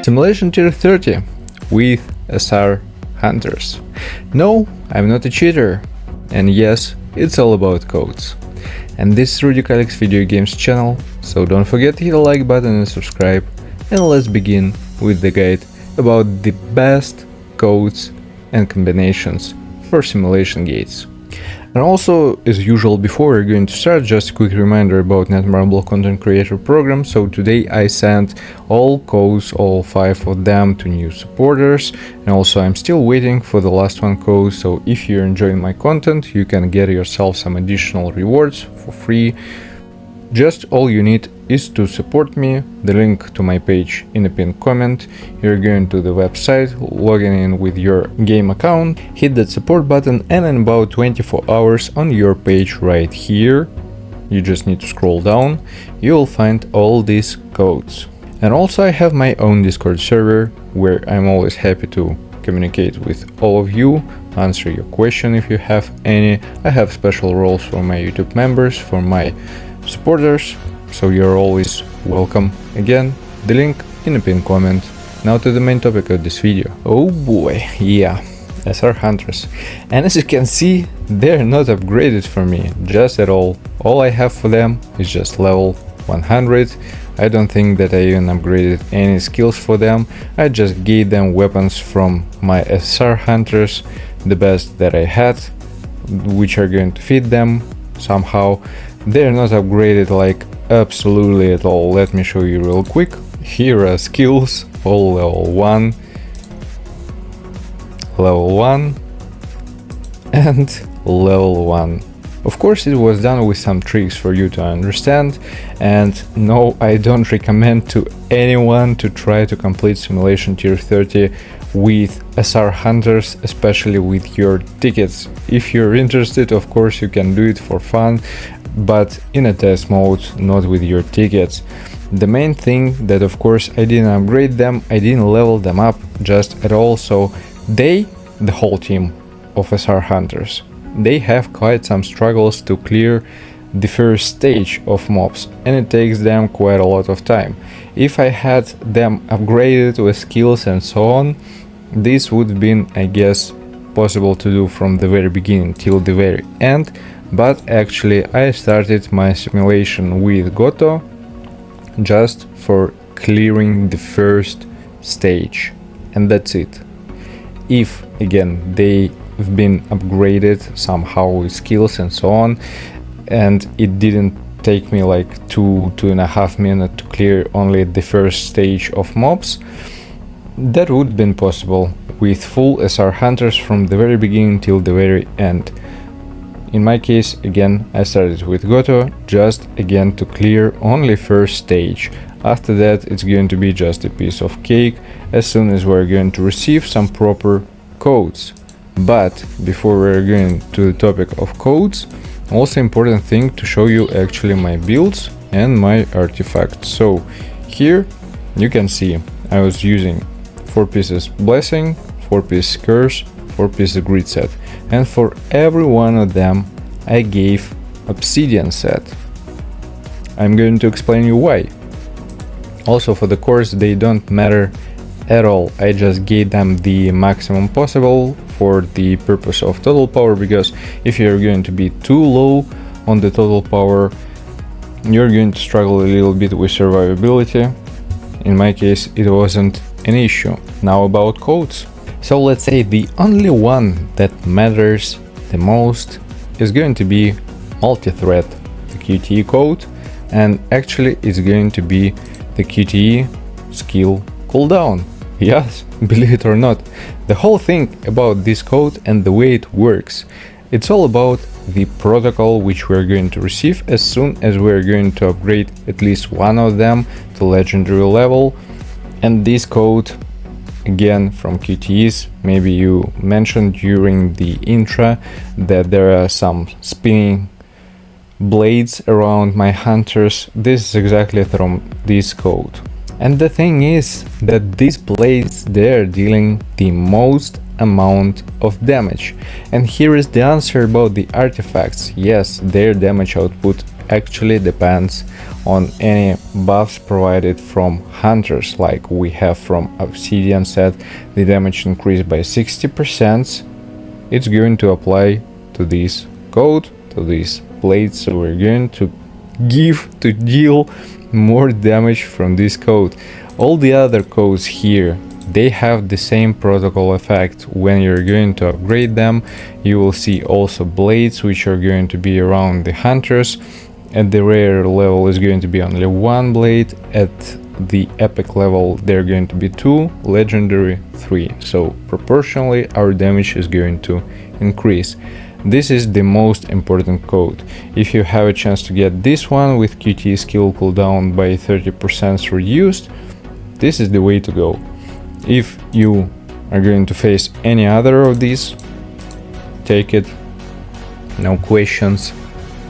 Simulation Tier 30 with SR Hunters. No, I'm not a cheater. And yes, it's all about codes. And this is Rudy Calix Video Games channel, so don't forget to hit the like button and subscribe. And let's begin with the guide about the best codes and combinations for simulation gates. And also, as usual, before we're going to start, just a quick reminder about Netmarble Content Creator Program. So today I sent all codes, all 5 of them, to new supporters, and also I'm still waiting for the last one code. So if you're enjoying my content, you can get yourself some additional rewards for free. Just all you need is to support me. The link to my page in the pinned comment. You're going to the website, logging in with your game account, hit that support button, and in about 24 hours on your page right here, you just need to scroll down, you'll find all these codes. And also I have my own Discord server where I'm always happy to communicate with all of you, answer your question if you have any. I have special roles for my YouTube members, for my supporters, so you're always welcome. Again, the link in the pinned comment. Now to the main topic of this video. Oh boy, yeah, SR Hunters. And as you can see, they're not upgraded for me, just at all. All I have for them is just level 100. I don't think that I even upgraded any skills for them. I just gave them weapons from my SR Hunters, the best that I had, which are going to fit them somehow. They're not upgraded like absolutely at all. Let me show you real quick. Here are skills, all level 1, and level 1. Of course, it was done with some tricks for you to understand, and no, I don't recommend to anyone to try to complete Simulation Tier 30 with SR Hunters, especially with your tickets. If you're interested, of course, you can do it for fun, but in a test mode, not with your tickets. The main thing that, of course, I didn't upgrade them, I didn't level them up just at all, so the whole team of SR Hunters, they have quite some struggles to clear the first stage of mobs, and it takes them quite a lot of time. If I had them upgraded with skills and so on, this would have been, I guess, possible to do from the very beginning till the very end. But actually I started my simulation with Goto just for clearing the first stage, and that's it. If again they've been upgraded somehow with skills and so on, and it didn't take me like 2.5 minutes to clear only the first stage of mobs, that would have been possible with full SR Hunters from the very beginning till the very end. In my case, again, I started with Goto just again to clear only first stage. After that, it's going to be just a piece of cake as soon as we're going to receive some proper codes. But before we're going to the topic of codes, also important thing to show you actually my builds and my artifacts. So here you can see I was using 4 pieces blessing, 4 pieces curse, 4 pieces grid set, and for every one of them I gave obsidian set. I'm going to explain you why. Also for the cores, they don't matter at all. I just gave them the maximum possible for the purpose of total power, because if you're going to be too low on the total power, you're going to struggle a little bit with survivability. In my case, it wasn't an issue. Now about codes. So let's say the only one that matters the most is going to be multi-thread, the QTE code, and actually it's going to be the QTE skill cooldown. Yes, believe it or not, the whole thing about this code and the way it works, it's all about the protocol which we're going to receive as soon as we're going to upgrade at least one of them to legendary level. And this code, again from QTEs, maybe you mentioned during the intro that there are some spinning blades around my hunters. This is exactly from this code. And the thing is that these blades, they're dealing the most amount of damage. And here is the answer about the artifacts. Yes, their damage output actually depends on any buffs provided from hunters, like we have from Obsidian set the damage increased by 60%, it's going to apply to this code, to this blade, so we're going to deal more damage from this code. All the other codes here, they have the same protocol effect. When you're going to upgrade them, you will see also blades which are going to be around the hunters. At the rare level is going to be only one blade, at the epic level they're going to be 2, legendary 3, so proportionally our damage is going to increase. This is the most important code. If you have a chance to get this one with QT skill cooldown by 30% reduced, this is the way to go. If you are going to face any other of these, take it, no questions,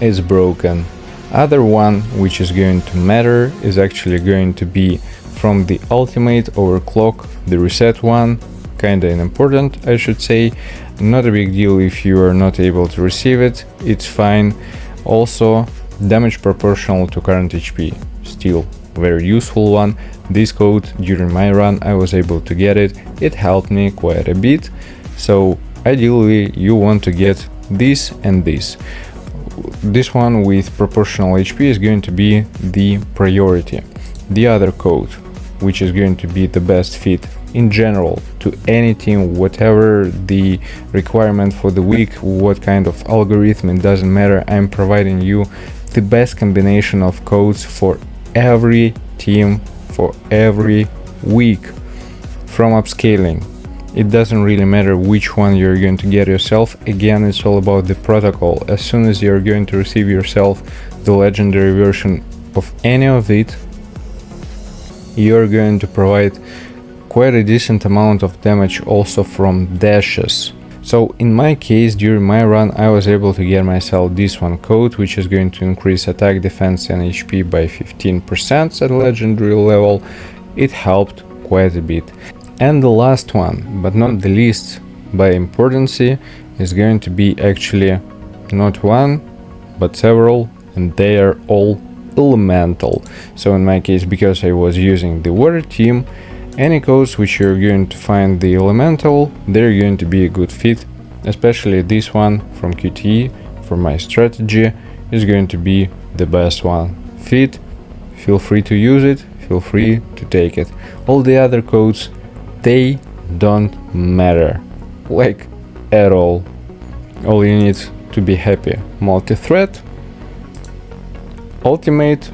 it's broken. Other one which is going to matter is actually going to be from the ultimate overclock, the reset one, kinda unimportant I should say, not a big deal if you are not able to receive it, it's fine. Also damage proportional to current HP, still very useful one. This code during my run I was able to get it, it helped me quite a bit, so ideally you want to get this and this. This one with proportional HP is going to be the priority. The other code, which is going to be the best fit in general to any team, whatever the requirement for the week, what kind of algorithm, it doesn't matter, I'm providing you the best combination of codes for every team, for every week. From upscaling, it doesn't really matter which one you're going to get yourself, again it's all about the protocol. As soon as you're going to receive yourself the legendary version of any of it, you're going to provide quite a decent amount of damage also from dashes. So in my case, during my run I was able to get myself this one code, which is going to increase attack, defense and HP by 15% at legendary level. It helped quite a bit. And the last one, but not the least by importance, is going to be actually not one, but several, and they are all elemental. So in my case, because I was using the water team, any codes which you're going to find the elemental, they're going to be a good fit, especially this one from QTE for my strategy is going to be the best one. Fit, feel free to use it, feel free to take it. All the other codes, they don't matter, like at all. All you need to be happy: multi-threat, ultimate,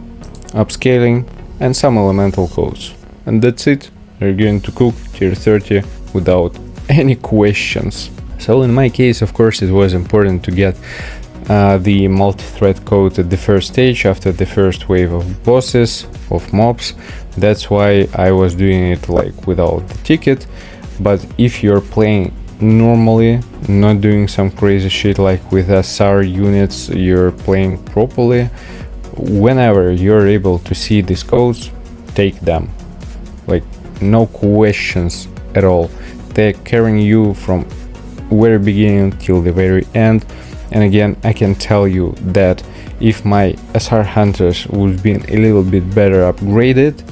upscaling and some elemental codes, and that's it. You're going to cook tier 30 without any questions. So in my case, of course, it was important to get the multi-threat code at the first stage after the first wave of bosses, of mobs. That's why I was doing it like without the ticket. But if you're playing normally, not doing some crazy shit like with SR units, you're playing properly, whenever you're able to see these codes, take them. Like no questions at all. They're carrying you from very beginning till the very end. And again, I can tell you that if my SR hunters would be a little bit better upgraded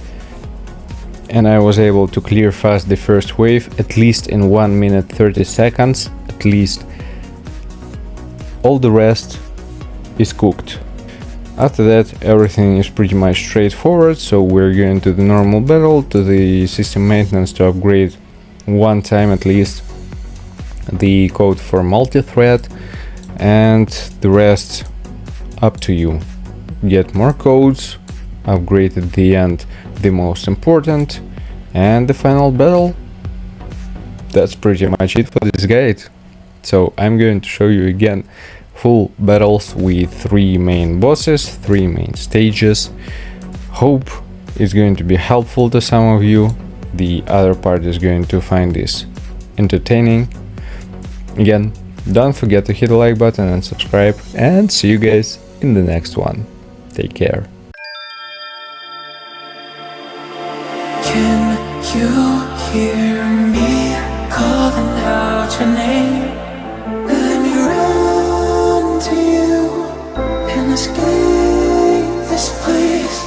and I was able to clear fast the first wave, at least in 1 minute 30 seconds, at least, all the rest is cooked. After that, everything is pretty much straightforward, so we're going to the normal battle, to the system maintenance to upgrade one time at least the code for multi-threat, and the rest up to you. Get more codes, upgrade at the end the most important, and the final battle. That's pretty much it for this guide. So I'm going to show you again full battles with 3 main bosses, 3 main stages. Hope it's going to be helpful to some of you. The other part is going to find this entertaining. Again, don't forget to hit the like button and subscribe, and see you guys in the next one. Take care. Can you hear me calling out your name? Let me run to you and escape this place.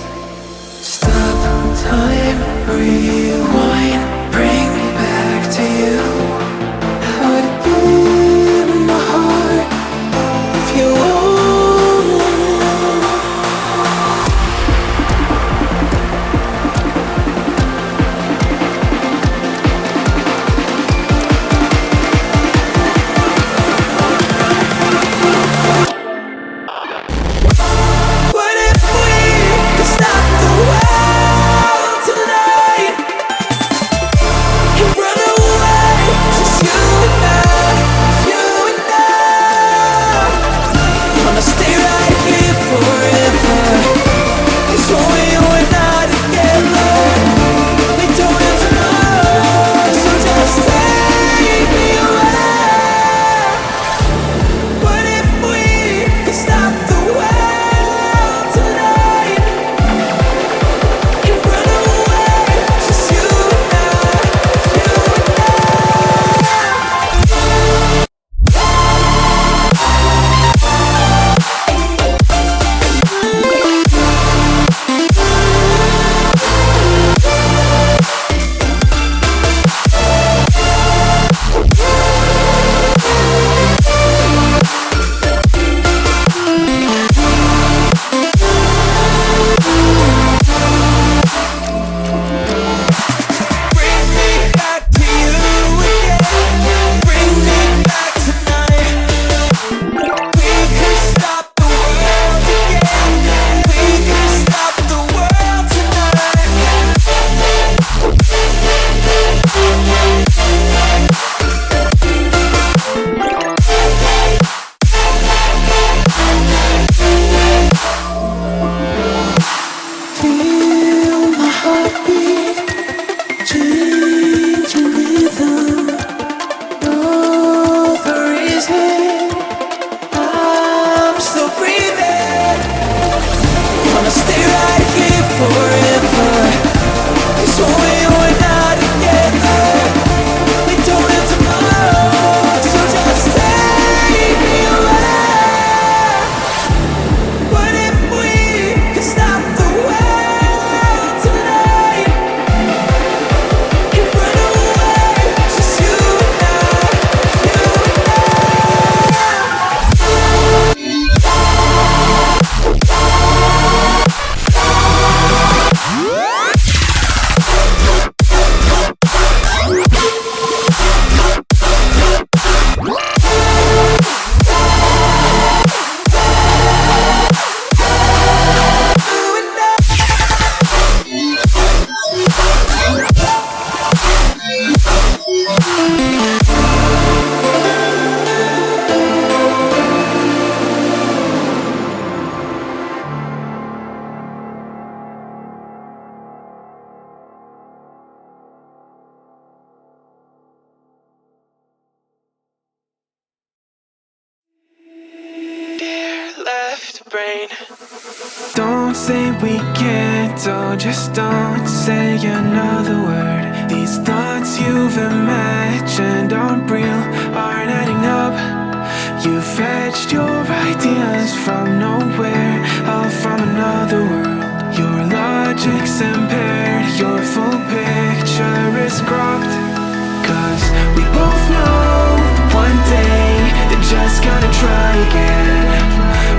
brain. Don't say we can't, oh, just don't say another word. These thoughts you've imagined aren't real, aren't adding up. You fetched your ideas from nowhere, all from another world. Your logic's impaired, your full picture is cropped. Cause we both know that one day they're just gonna try again.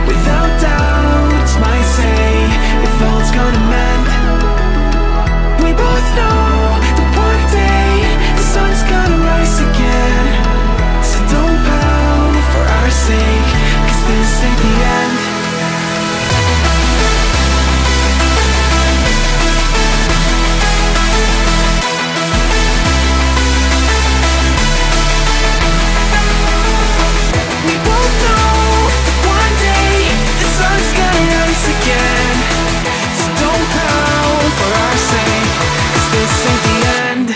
Without doubt, it's my say if all's gonna mend. We both know that one day the sun's gonna rise again. So don't pout for our sake, cause this ain't the end. We both know that one day the sun's gonna rise again. So don't pout for our sake, cause this ain't the end.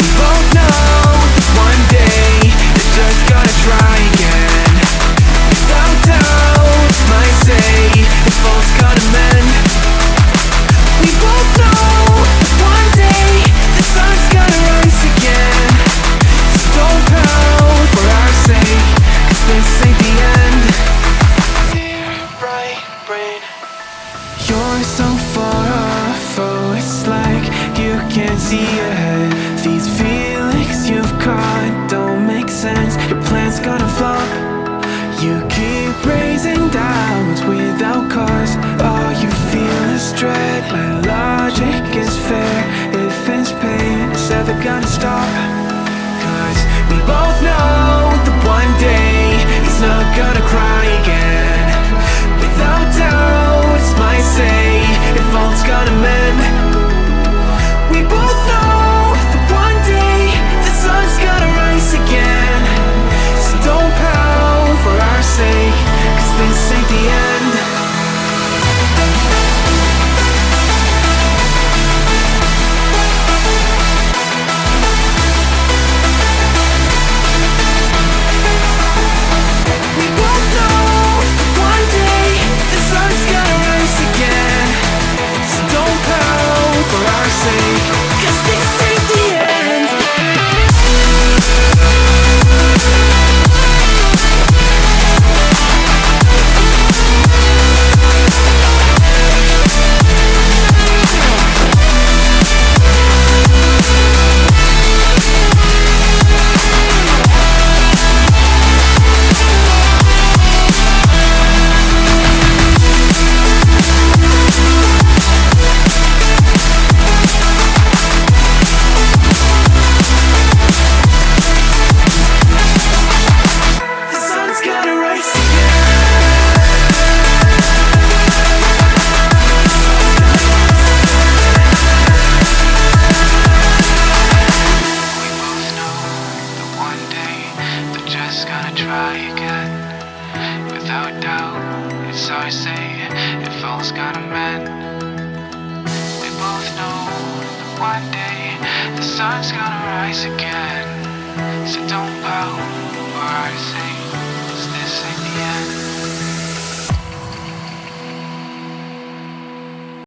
We both know that one day they're just gonna try again. Without doubt, it's my say if all's gonna mend. We both know that one day the sun's gonna rise again. So don't pout for our sake, cause this ain't the end. Clear, bright brain. You're so far off, oh, it's like you can't see ahead. These feelings you've caught don't make sense. Your plan's gonna flop. You keep raising doubts without cause. All you feel is dread. My logic is fair. If it's pain, it's ever gonna stop. Cause we both know that one day he's not gonna cry again. Without doubt, it's my say if all's gonna mend. We both know that one day the sun's gonna rise again. So don't pout for our sake, cause this ain't the end. We both know that one day the sun's gonna rise again. So don't pout for our sake, cause this ain't the end. The sun's gonna rise just gonna try again. Without doubt, it's our say if all's gonna mend. We both know that one day the sun's gonna rise again. So don't pout for our sake.